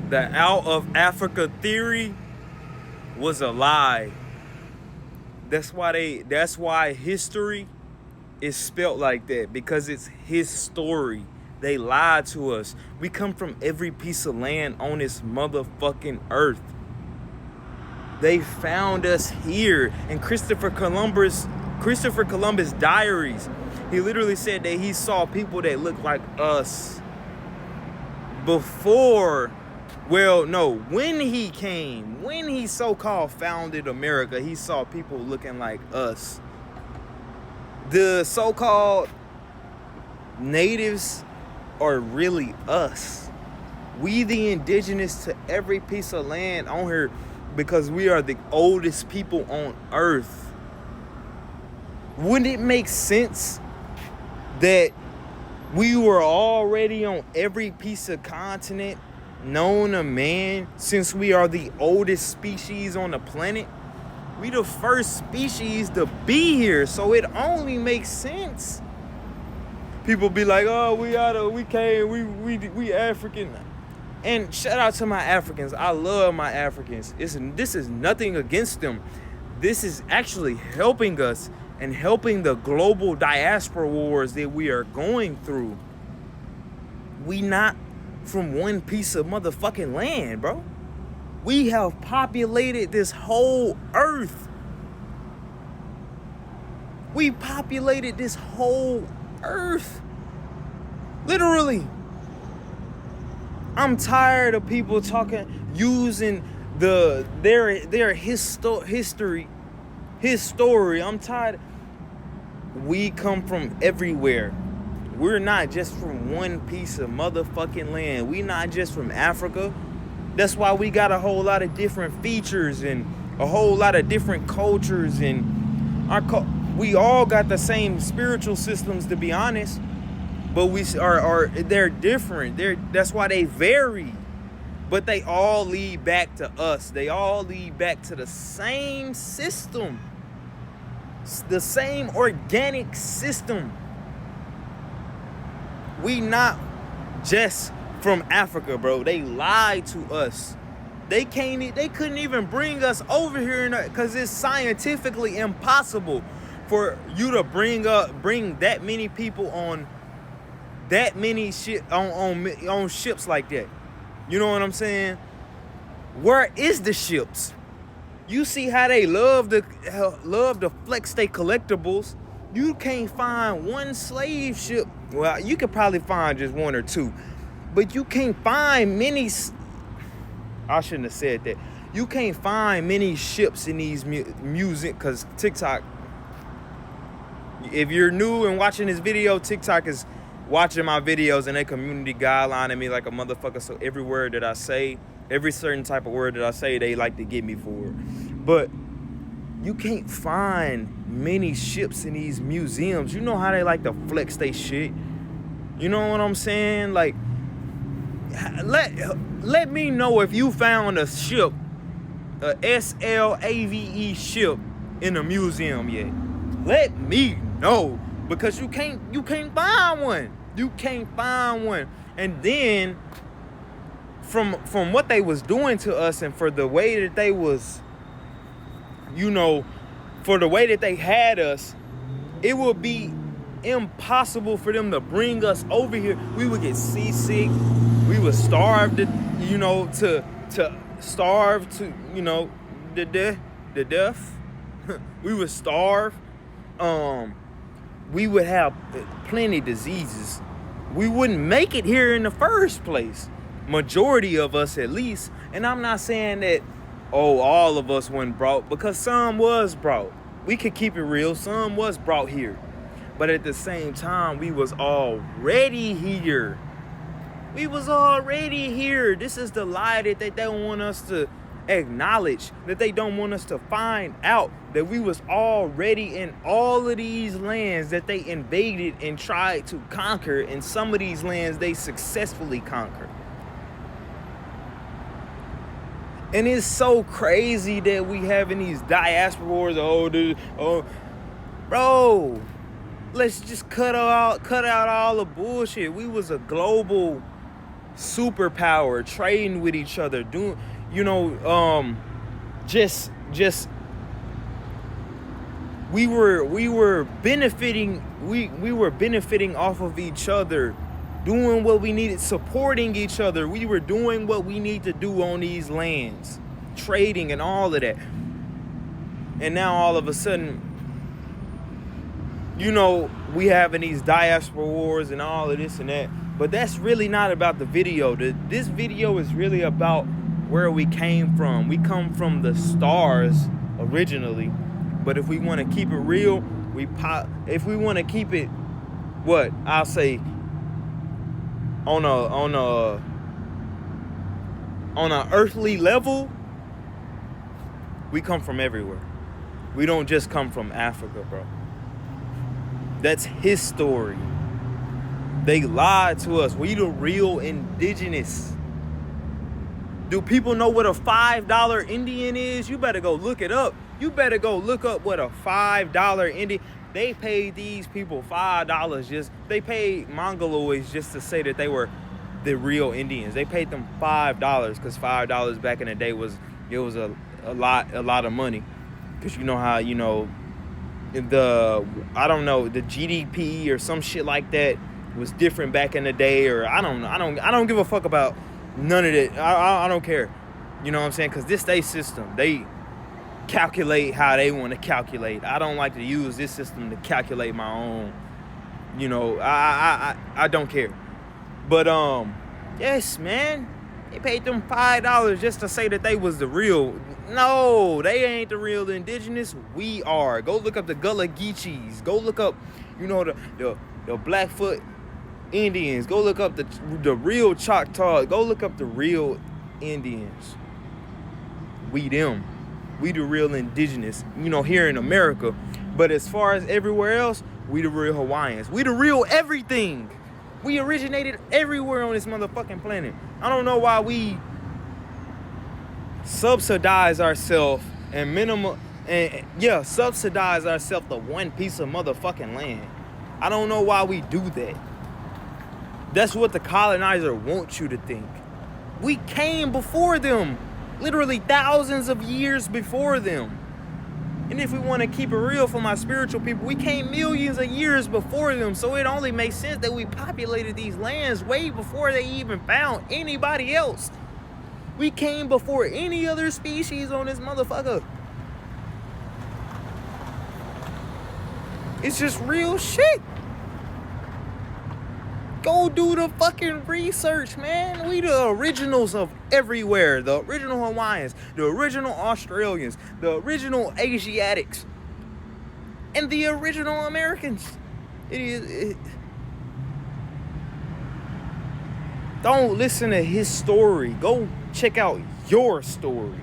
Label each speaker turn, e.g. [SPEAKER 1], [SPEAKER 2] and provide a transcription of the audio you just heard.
[SPEAKER 1] The out of Africa theory was a lie. That's why history is spelt like that, because it's his story. They lied to us. We come from every piece of land on this motherfucking earth. They found us here. In Christopher Columbus diaries, he literally said that he saw people that looked like us before. Well, no, when he so-called founded America, he saw people looking like us. The so-called natives are really us. We the indigenous to every piece of land on here, because we are the oldest people on earth. Wouldn't it make sense that we were already on every piece of continent known to man, since we are the oldest species on the planet? We the first species to be here, so it only makes sense. People be like, oh, we African. And shout out to my Africans. I love my Africans. This is nothing against them. This is actually helping us and helping the global diaspora wars that we are going through. We not from one piece of motherfucking land, bro. We have populated this whole earth. We populated this whole earth. Literally. I'm tired of people using their history. I'm tired. We come from everywhere. We're not just from one piece of motherfucking land. We not just from Africa. That's why we got a whole lot of different features and a whole lot of different cultures, and we all got the same spiritual systems, to be honest. But they're different. That's why they vary. But they all lead back to us. They all lead back to the same system. The same organic system. We not just from Africa, bro. They lied to us. They couldn't even bring us over here because it's scientifically impossible for you to bring that many people on that many on ships like that. You know what I'm saying? Where is the ships? You see how they love to flex their collectibles. You can't find one slave ship. Well, you could probably find just one or two, but you can't find many. I shouldn't have said that. You can't find many ships in these music, because TikTok. If you're new and watching this video, TikTok is watching my videos and they community guidelining me like a motherfucker. So every word that I say, every certain type of word that I say, they like to get me for. But you can't find many ships in these museums. You know how they like to flex they shit. You know what I'm saying? Like, let me know if you found a ship, a SLAVE ship in a museum yet. Let me know, because you can't find one. You can't find one. And then from what they was doing to us, and for the way that they was, for the way that they had us, it would be impossible for them to bring us over here. We would get seasick. We would starve to starve to the death. We would starve. We would have plenty of diseases. We wouldn't make it here in the first place. Majority of us, at least. And I'm not saying that, all of us weren't brought, because some was brought. We could keep it real. Some was brought here. But at the same time, we was already here. We was already here. This is the lie that they don't want us to acknowledge, that they don't want us to find out, that we was already in all of these lands that they invaded and tried to conquer, and some of these lands they successfully conquered. And it's so crazy that we having these diaspora wars. Bro, let's just cut out all the bullshit. We was a global superpower, trading with each other, doing, just we were benefiting off of each other, doing what we needed, supporting each other. We were doing what we need to do on these lands, trading and all of that. And now all of a sudden, we having these diaspora wars and all of this and that. But that's really not about the video. This video is really about where we came from. We come from the stars originally. But if we want to keep it real, if we want to keep it, what I'll say, on a earthly level, we come from everywhere. We don't just come from Africa, bro. That's his story. They lied to us. We the real indigenous. Do people know what a $5 Indian is? You better go look it up. You better go look up what a $5 Indian. They paid these people $5 they paid Mongoloids just to say that they were the real Indians. They paid them $5 because $5 back in the day was a lot of money. Because you know how, the GDP or some shit like that was different back in the day, or I don't know. I don't give a fuck about none of that. I don't care. You know what I'm saying? Because this they system. They calculate how they want to calculate. I don't like to use this system to calculate my own. I don't care. But yes, man. They paid them $5 just to say that they was the real. No, they ain't the real indigenous. We are. Go look up the Gullah Geechees. Go look up, the Blackfoot Indians. Go look up the real Choctaw. Go look up the real Indians. We them. We the real indigenous, here in America. But as far as everywhere else, we the real Hawaiians. We the real everything. We originated everywhere on this motherfucking planet. I don't know why we subsidize ourselves subsidize ourselves to one piece of motherfucking land. I don't know why we do that. That's what the colonizer wants you to think. We came before them. Literally thousands of years before them. And if we want to keep it real for my spiritual people, we came millions of years before them. So it only makes sense that we populated these lands way before they even found anybody else. We came before any other species on this motherfucker. It's just real shit. Go do the fucking research, man. We the originals of everywhere. The original Hawaiians, the original Australians, the original Asiatics, and the original Americans. Don't listen to his story. Go check out your story.